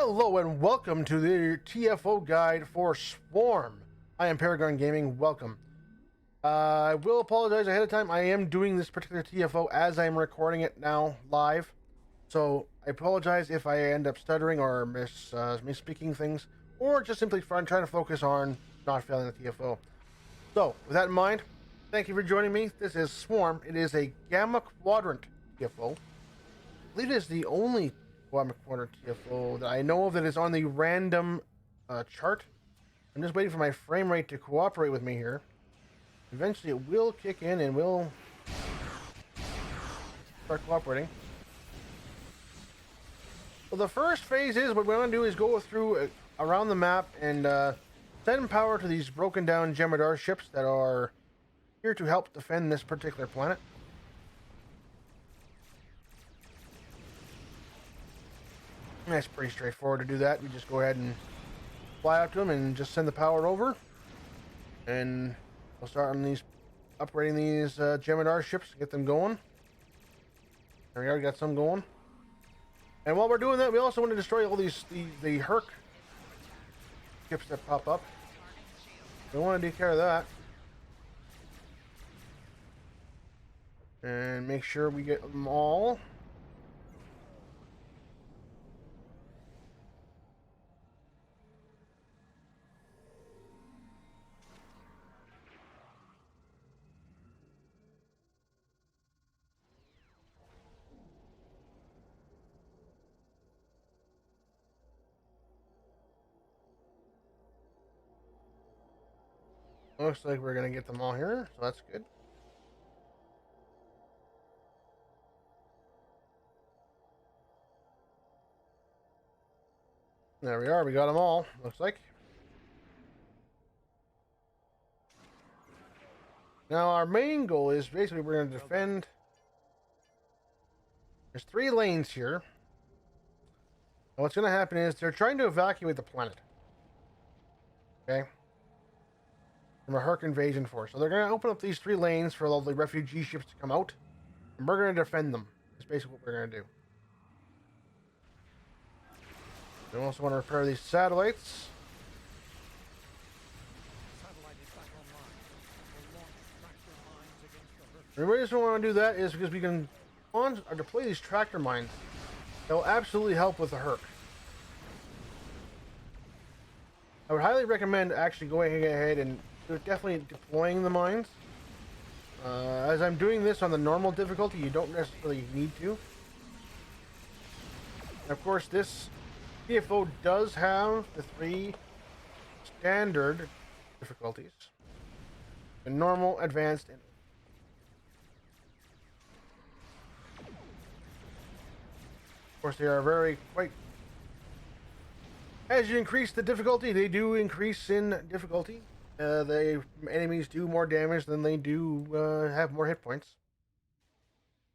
Hello and welcome to the TFO guide for Swarm. I am Paragon Gaming. Welcome. I will apologize ahead of time. I am doing this particular TFO as I am recording it now live, so I apologize if I end up stuttering or misspeaking things, or just simply trying to focus on not failing the TFO. So, with that in mind, thank you for joining me. This is Swarm. It is a Gamma Quadrant TFO. I believe it is the only Gamma Quadrant TFO that I know of that is on the random chart. I'm just waiting for my frame rate to cooperate with me here. Eventually it will kick in and will start cooperating. So the first phase is, what we're going to do is go through around the map and send power to these broken down Jemadar ships that are here to help defend this particular planet. It's pretty straightforward to do that. We just go ahead and fly up to them and just send the power over. And we'll start on these, upgrading these Jemadar ships to get them going. There we are, we got some going. And while we're doing that, we also want to destroy all these, the Herc ships that pop up. We want to take care of that. And make sure we get them all. Looks like we're gonna get them all here, so that's good. There we are, we got them all, looks like. Now our main goal is basically we're gonna defend. There's 3 lanes here. And what's gonna happen is they're trying to evacuate the planet. Okay? From a Herc invasion force. So they're going to open up these 3 lanes for all the refugee ships to come out. And we're going to defend them. That's basically what we're going to do. We also want to repair these satellites. The reason we want to do that is because we can launch or deploy these tractor mines. That will absolutely help with the Herc. I would highly recommend actually going ahead and definitely deploying the mines. As I'm doing this on the normal difficulty, you don't necessarily need to. And of course, this TFO does have the 3 standard difficulties: the normal, advanced, and of course they are very quite. As you increase the difficulty, they do increase in difficulty. The enemies do more damage than they do have more hit points.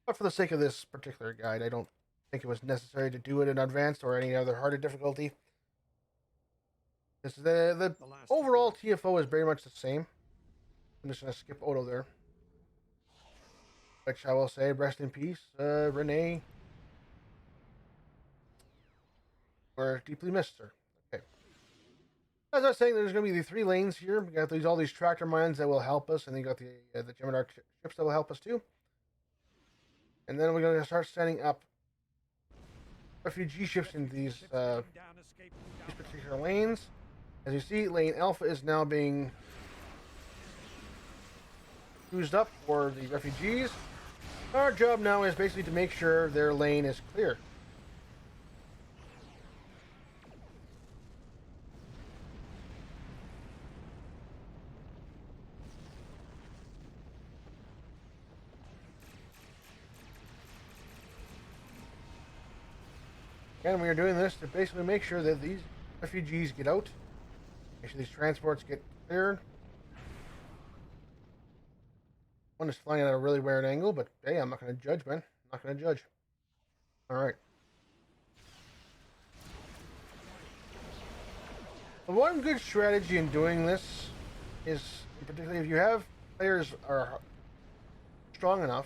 But for the sake of this particular guide, I don't think it was necessary to do it in advanced or any other harder difficulty. The overall TFO is very much the same. I'm just going to skip Odo there. Which I will say, rest in peace, Renee. We're deeply missed, sir. As I was saying, there's going to be the 3 lanes here. We got all these tractor mines that will help us, and then you got the Jemadar ships that will help us too. And then we're going to start setting up refugee ships in these particular lanes. As you see, lane Alpha is now being used up for the refugees. Our job now is basically to make sure their lane is clear. And we are doing this to basically make sure that these refugees get out. Make sure these transports get cleared. One is flying at a really weird angle, but hey, I'm not going to judge, man. I'm not going to judge. Alright. One good strategy in doing this is, particularly if you have players are strong enough,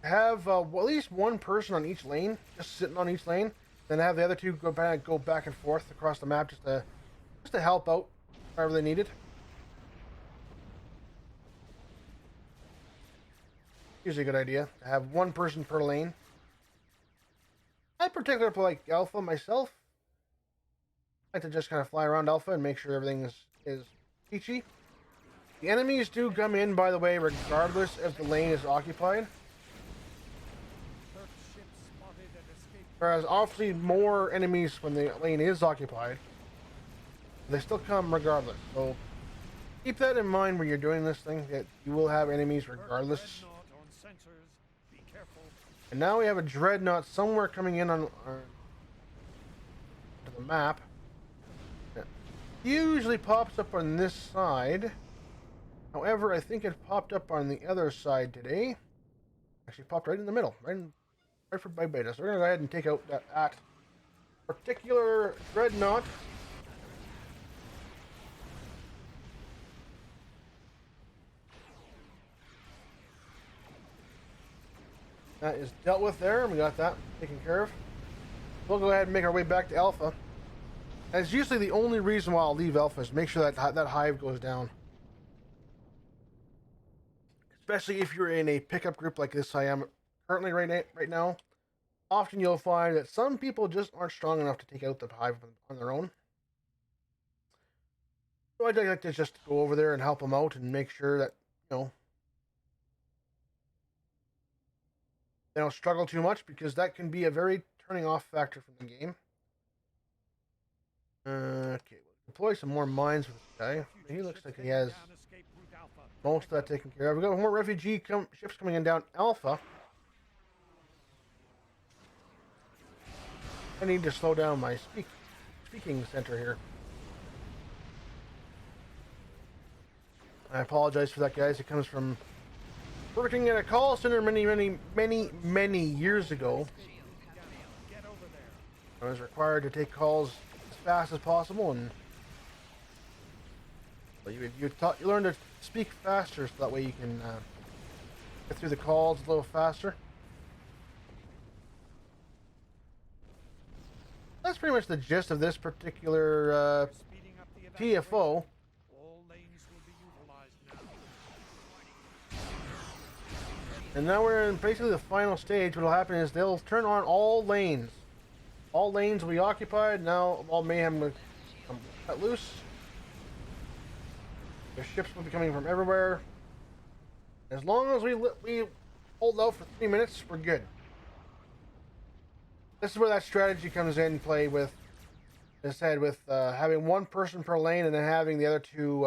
have at least one person on each lane, just sitting on each lane, Then have the other two go back and forth across the map just to help out wherever they need it. Usually a good idea to have one person per lane. I particularly like Alpha myself. I like to just kind of fly around Alpha and make sure everything is peachy. The enemies do come in, by the way, regardless if the lane is occupied. Whereas obviously more enemies when the lane is occupied. They still come regardless. So keep that in mind when you're doing this thing, that you will have enemies regardless. And now we have a dreadnought somewhere coming in on to the map. It usually pops up on this side. However, I think it popped up on the other side today. Actually popped right in the middle, right for by beta. So we're gonna go ahead and take out that particular dreadnought. That is dealt with there, and we got that taken care of. We'll go ahead and make our way back to Alpha. That's usually the only reason why I'll leave Alpha, is make sure that hive goes down. Especially if you're in a pickup group like this I am currently right now. Often you'll find that some people just aren't strong enough to take out the hive on their own. So I'd like to just go over there and help them out and make sure that, you know, they don't struggle too much, because that can be a very turning off factor from the game. Okay, we'll deploy some more mines with this guy. He looks like he has most of that taken care of. We've got more refugee ships coming in down Alpha. I need to slow down my speaking center here. I apologize for that, guys. It comes from working at a call center many years ago. I was required to take calls as fast as possible, and you learn to speak faster, so that way you can get through the calls a little faster. That's pretty much the gist of this particular TFO. And now we're in basically the final stage. What will happen is they'll turn on all lanes. All lanes will be occupied. Now all mayhem will come cut loose. The ships will be coming from everywhere. As long as we hold out for 3 minutes, we're good. This is where that strategy comes in play with, as I said, with having one person per lane, and then having the other two,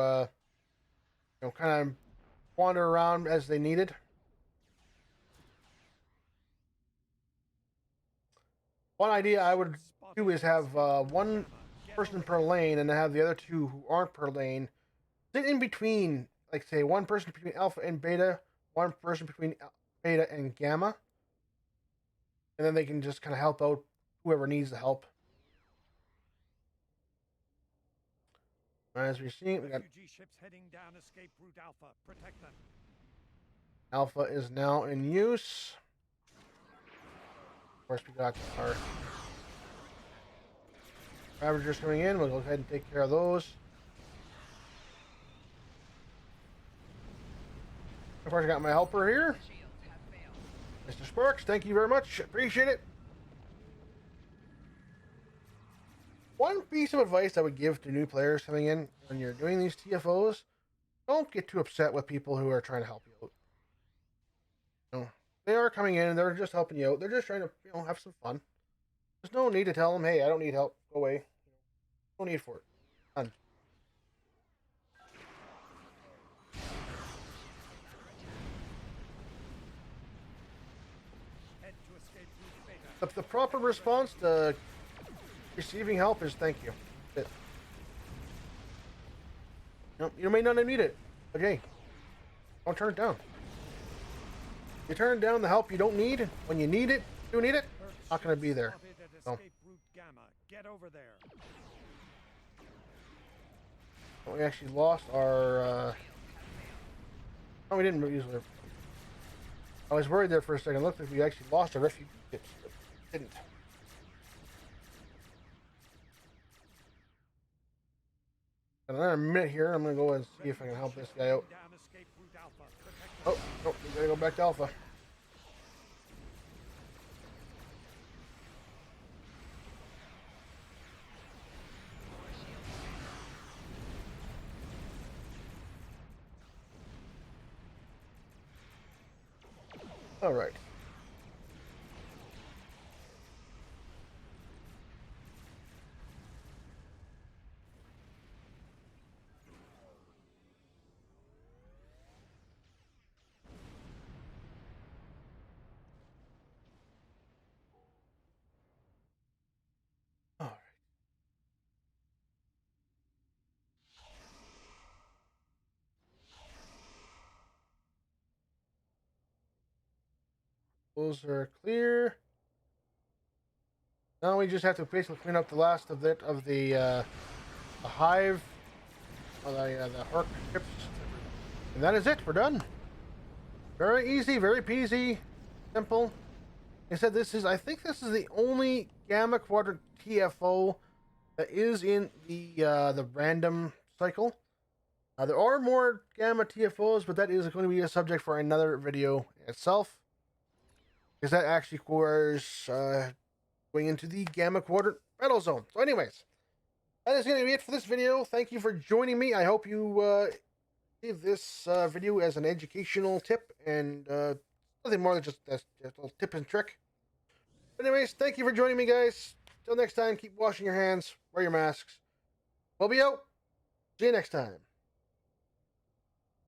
kind of wander around as they need it. One idea I would do is have one person per lane, and then have the other two who aren't per lane sit in between, like say one person between Alpha and Beta, one person between Beta and Gamma, and then they can just kind of help out whoever needs the help. As we're seeing, we got ships heading down escape route Alpha. Protect them. Alpha is now in use. Of course, we got our Ravagers coming in. We'll go ahead and take care of those. Of course, I got my helper here, Mr. Sparks. Thank you very much. Appreciate it. One piece of advice I would give to new players coming in when you're doing these TFOs: don't get too upset with people who are trying to help you out. They are coming in and they're just helping you out. They're just trying to, have some fun. There's no need to tell them, hey, I don't need help. Go away. No need for it. None. The proper response to receiving help is thank you. That's it. You may not need it, but hey, don't turn it down. You turn down the help you don't need when you need it. You need it. Not going to be there. So. Get over there. We actually lost our. Oh, we didn't use it. I was worried there for a second. Looked like we actually lost our refugee ships. Didn't. In another minute here, I'm gonna go and see if I can help this guy out. Oh, nope, we gotta go back to Alpha. All right. All right. Those are clear. Now we just have to basically clean up the last of the hive, or the Herc ships, and that is it. We're done. Very easy, very peasy, simple. I said I think this is the only Gamma Quadrant TFO that is in the random cycle. There are more Gamma TFOs, but that is going to be a subject for another video itself, because that actually requires going into the Gamma Quadrant battle zone. So anyways, that is going to be it for this video. Thank you for joining me. I hope you see this video as an educational tip and nothing more than just a little tip and trick. But anyways, thank you for joining me, guys. Till next time, keep washing your hands, wear your masks. We'll be out. See you next time.